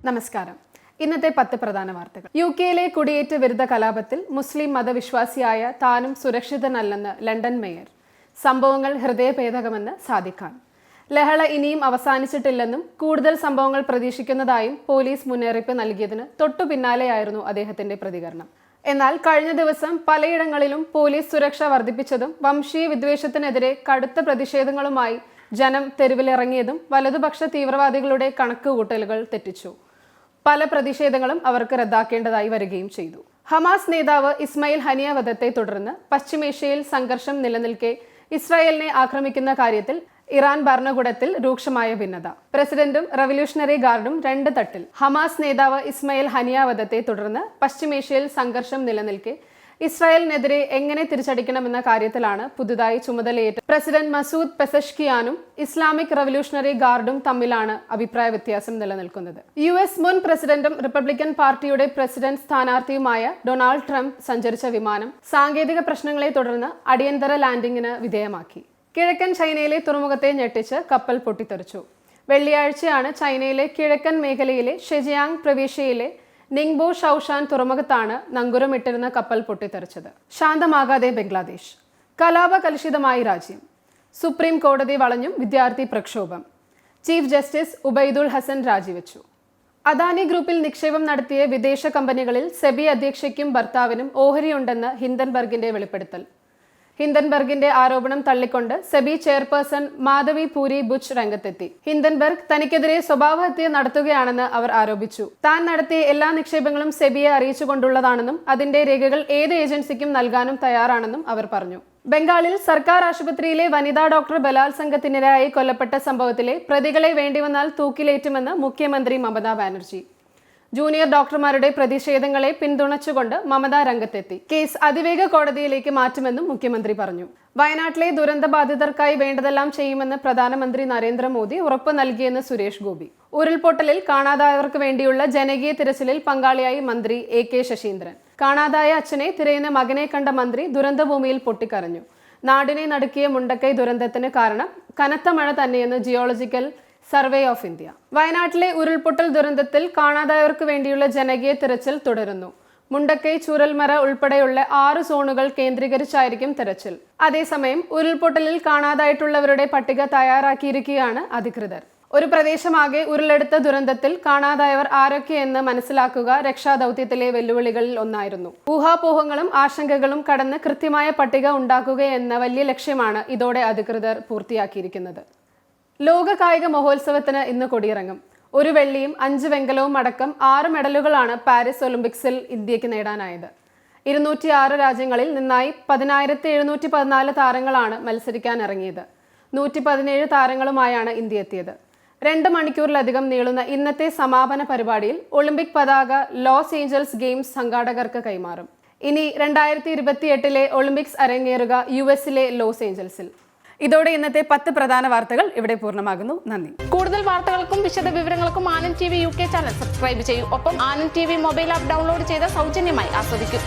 നമസ്കാരം. ഇന്നത്തെ 10 പ്രധാന വാർത്തകൾ. യുകെയിലെ കുടിയേറ്റ വിരുദ്ധ കലാപത്തിൽ മുസ്ലിം മതവിശ്വാസിയായ താനും സുരക്ഷിതനല്ലെന്ന് ലണ്ടൻ മേയർ. സംഭവങ്ങൾ ഹൃദയഭേദകമെന്ന് സാദിഖ് ഖാൻ. ലഹള ഇനിയും അവസാനിച്ചിട്ടില്ലെന്നും കൂടുതൽ സംഭവങ്ങൾ പ്രതീക്ഷിക്കുന്നതായും പോലീസ് മുന്നറിയിപ്പ് നൽകിയതിന് തൊട്ടു പിന്നാലെയായിരുന്നു അദ്ദേഹത്തിന്റെ പ്രതികരണം. എന്നാൽ കഴിഞ്ഞ ദിവസം പലയിടങ്ങളിലും പോലീസ് സുരക്ഷ വർദ്ധിപ്പിച്ചതും വംശീയ വിദ്വേഷത്തിനെതിരെ കടുത്ത പ്രതിഷേധങ്ങളുമായി ജനം തെരുവിലിറങ്ങിയതും വലതുപക്ഷ തീവ്രവാദികളുടെ കണക്കുകൂട്ടലുകൾ തെറ്റിച്ചു. പല പ്രതിഷേധങ്ങളും അവർക്ക് റദ്ദാക്കേണ്ടതായി വരികയും ചെയ്തു. ഹമാസ് നേതാവ് ഇസ്മായിൽ ഹനിയ വധത്തെ തുടർന്ന് പശ്ചിമേഷ്യയിൽ സംഘർഷം നിലനിൽക്കെ ഇസ്രായേലിനെ ആക്രമിക്കുന്ന കാര്യത്തിൽ ഇറാൻ ഭരണകൂടത്തിൽ രൂക്ഷമായ ഭിന്നത. പ്രസിഡന്റും റവല്യൂഷണറി ഗാർഡും രണ്ട് തട്ടിൽ. ഹമാസ് നേതാവ് ഇസ്മായിൽ ഹനിയ വധത്തെ തുടർന്ന് പശ്ചിമേഷ്യയിൽ സംഘർഷം നിലനിൽക്കെ ഇസ്രായേലിനെതിരെ എങ്ങനെ തിരിച്ചടിക്കണമെന്ന കാര്യത്തിലാണ് പുതുതായി ചുമതലയേറ്റ പ്രസിഡന്റ് മസൂദ് പെസഷ്കിയാനും ഇസ്ലാമിക് റവല്യൂഷണറി ഗാർഡും തമ്മിലാണ് അഭിപ്രായ വ്യത്യാസം നിലനിൽക്കുന്നത്. US മുൻ പ്രസിഡന്റും റിപ്പബ്ലിക്കൻ പാർട്ടിയുടെ പ്രസിഡന്റ് സ്ഥാനാർത്ഥിയുമായ ഡൊണാൾഡ് ട്രംപ് സഞ്ചരിച്ച വിമാനം സാങ്കേതിക പ്രശ്നങ്ങളെ തുടർന്ന് അടിയന്തര ലാൻഡിംഗിന് വിധേയമാക്കി. കിഴക്കൻ ചൈനയിലെ തുറമുഖത്തെ ഞെട്ടിച്ച് കപ്പൽ പൊട്ടിത്തെറിച്ചു. വെള്ളിയാഴ്ചയാണ് ചൈനയിലെ കിഴക്കൻ മേഖലയിലെ ഷെജിയാങ് പ്രവിശ്യയിലെ നിങ്ബോ ഷൌഷാൻ തുറമുഖത്താണ് നങ്കുരമിട്ടിരുന്ന കപ്പൽ പൊട്ടിത്തെറിച്ചത്. ശാന്തമാകാതെ ബംഗ്ലാദേശ്. കലാപകലുഷിതമായി രാജ്യം. സുപ്രീം കോടതി വളഞ്ഞും വിദ്യാർത്ഥി പ്രക്ഷോഭം. ചീഫ് ജസ്റ്റിസ് ഉബൈദുൽ ഹസൻ രാജിവെച്ചു. അദാനി ഗ്രൂപ്പിൽ നിക്ഷേപം നടത്തിയ വിദേശ കമ്പനികളിൽ സെബി അധ്യക്ഷയ്ക്കും ഭർത്താവിനും ഓഹരിയുണ്ടെന്ന് ഹിൻഡൻബർഗിന്റെ വെളിപ്പെടുത്തൽ. ഹിൻഡൻബർഗിന്റെ ആരോപണം തള്ളിക്കൊണ്ട് സെബി ചെയർപേഴ്സൺ മാധവി പൂരി ബുച്ച് രംഗത്തെത്തി. ഹിൻഡൻബർഗ് തനിക്കെതിരെ സ്വഭാവഹത്യ നടത്തുകയാണെന്ന് അവർ ആരോപിച്ചു. താൻ നടത്തിയ എല്ലാ നിക്ഷേപങ്ങളും സെബിയെ അറിയിച്ചുകൊണ്ടുള്ളതാണെന്നും അതിന്റെ രേഖകൾ ഏത് ഏജൻസിക്കും നൽകാനും തയ്യാറാണെന്നും അവർ പറഞ്ഞു. ബംഗാളിൽ സർക്കാർ ആശുപത്രിയിലെ വനിതാ ഡോക്ടർ ബലാത്സംഗത്തിനിരയായി കൊല്ലപ്പെട്ട സംഭവത്തിലെ പ്രതികളെ വേണ്ടിവന്നാൽ തൂക്കിലേറ്റുമെന്ന് മുഖ്യമന്ത്രി മമതാ ബാനർജി. ജൂനിയർ ഡോക്ടർമാരുടെ പ്രതിഷേധങ്ങളെ പിന്തുണച്ചുകൊണ്ട് മമത രംഗത്തെത്തി. കേസ് അതിവേഗ കോടതിയിലേക്ക് മാറ്റുമെന്നും മുഖ്യമന്ത്രി പറഞ്ഞു. വയനാട്ടിലെ ദുരന്തബാധിതർക്കായി വേണ്ടതെല്ലാം ചെയ്യുമെന്ന് പ്രധാനമന്ത്രി നരേന്ദ്രമോദി ഉറപ്പ് നൽകിയെന്ന് സുരേഷ് ഗോപി. ഉരുൾപൊട്ടലിൽ കാണാതായവർക്ക് വേണ്ടിയുള്ള ജനകീയ തിരച്ചിലിൽ പങ്കാളിയായി മന്ത്രി AK ശശീന്ദ്രൻ. കാണാതായ അച്ഛനെ തിരയുന്ന മകനെ കണ്ട മന്ത്രി ദുരന്തഭൂമിയിൽ പൊട്ടിക്കരഞ്ഞു. നാടിനെ നടുക്കിയ മുണ്ടക്കൈ ദുരന്തത്തിന് കാരണം കനത്ത മഴ തന്നെയെന്ന് ജിയോളജിക്കൽ സർവേ ഓഫ് ഇന്ത്യ. വയനാട്ടിലെ ഉരുൾപൊട്ടൽ ദുരന്തത്തിൽ കാണാതായവർക്ക് വേണ്ടിയുള്ള ജനകീയ തിരച്ചിൽ തുടരുന്നു. മുണ്ടക്കൈ, ചൂരൽമല ഉൾപ്പെടെയുള്ള 6 സോണുകൾ കേന്ദ്രീകരിച്ചായിരിക്കും തിരച്ചിൽ. അതേസമയം ഉരുൾപൊട്ടലിൽ കാണാതായിട്ടുള്ളവരുടെ പട്ടിക തയ്യാറാക്കിയിരിക്കുകയാണ് അധികൃതർ. ഒരു പ്രദേശമാകെ ഉരുളെടുത്ത ദുരന്തത്തിൽ കാണാതായവർ ആരൊക്കെയെന്ന് മനസ്സിലാക്കുക രക്ഷാദൌത്യത്തിലെ വെല്ലുവിളികളിൽ ഒന്നായിരുന്നു. ഊഹാപോഹങ്ങളും ആശങ്കകളും കടന്ന് കൃത്യമായ പട്ടിക ഉണ്ടാക്കുകയെന്ന വലിയ ലക്ഷ്യമാണ് ഇതോടെ അധികൃതർ പൂർത്തിയാക്കിയിരിക്കുന്നത്. ലോക കായിക മഹോത്സവത്തിന് ഇന്ന് കൊടിയിറങ്ങും. 1 വെള്ളിയും 5 വെങ്കലവും അടക്കം 6 മെഡലുകളാണ് പാരീസ് ഒളിമ്പിക്സിൽ ഇന്ത്യക്ക് നേടാനായത്. 206 രാജ്യങ്ങളിൽ നിന്നായി 10,714 താരങ്ങളാണ് മത്സരിക്കാനിറങ്ങിയത്. 117 താരങ്ങളുമായാണ് ഇന്ത്യ എത്തിയത്. 2 മണിക്കൂറിലധികം നീളുന്ന ഇന്നത്തെ സമാപന പരിപാടിയിൽ ഒളിമ്പിക് പതാക ലോസ് ഏഞ്ചൽസ് ഗെയിംസ് സംഘാടകർക്ക് കൈമാറും. ഇനി 2028 ഒളിമ്പിക്സ് അരങ്ങേറുക US ലോസ് ഏഞ്ചൽസിൽ. ഇതോടെ ഇന്നത്തെ 10 പ്രധാന വാർത്തകൾ ഇവിടെ പൂർണ്ണമാകുന്നു. നന്ദി. കൂടുതൽ വാർത്തകൾക്കും വിശദ വിവരങ്ങൾക്കും Anand TV UK channel subscribe ചെയ്യൂ. ഒപ്പം Anand TV mobile app download ചെയ്ത് സൗജന്യമായി ആസ്വദിക്കൂ.